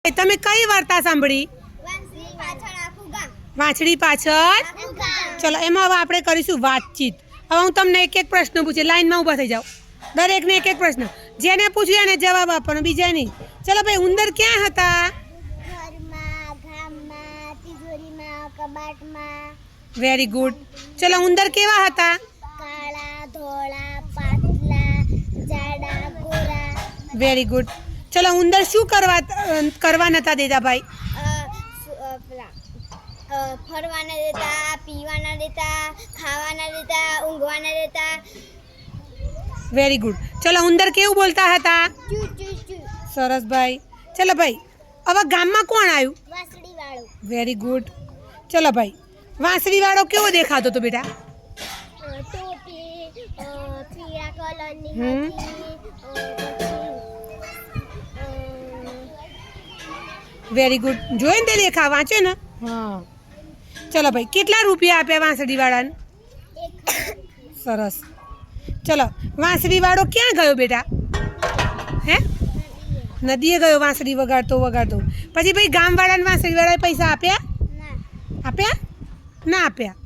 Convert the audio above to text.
તમે કઈ વાર્તા સાંભળી? વાંસળી પાછળ. ચલો એમાં હવે આપણે કરીશું વાતચીત. હવે હું તમને એક એક પ્રશ્ન પૂછે, લાઈનમાં ઊભા થઈ જાઓ. દરેકને એક એક પ્રશ્ન, જેને પૂછ્યું એને જવાબ આપવાનો, બીજા નહીં. ચલો ભાઈ, ઉંદર ક્યાં હતા? ઘરમાં, ગામમાં, તિજોરીમાં, કબાટમાં. Very good. ચલો ઉંદર કેવા હતા? કાળા, ધોળા, પાતળા, જાડા, ગોરા. Very good. ચલો ઉંદર શું કરવા નતા દેતા ભાઈ? ફરવા ના દેતા, પીવા ના દેતા, ખાવા ના દેતા, ઊંઘવા ના દેતા. Very good. ચલો ઉંદર કેવું બોલતા હતા? ચૂ ચૂ ચૂ. સરસ ભાઈ. ચલો ભાઈ, હવે ગામમાં કોણ આવ્યું? વાસળી વાળો. Very good. ચલો ભાઈ, વાંસળી વાળો કેવો દેખાતો હતો બેટા? ટોપી, પીળા કલરની હમ. Very good. જોઈ ને તે લેખા વાંચે ને? હા. ચલો ભાઈ, કેટલા રૂપિયા આપ્યા વાંસળી વાળાને? સરસ. ચલો, વાંસળી વાળો ક્યાં ગયો બેટા? હે? નદીએ ગયો વાંસળી વગાડતો વગાડતો. પછી ભાઈ ગામવાળાને વાંસળી વાળાએ પૈસા આપ્યા? ના. આપ્યા? ના આપ્યા.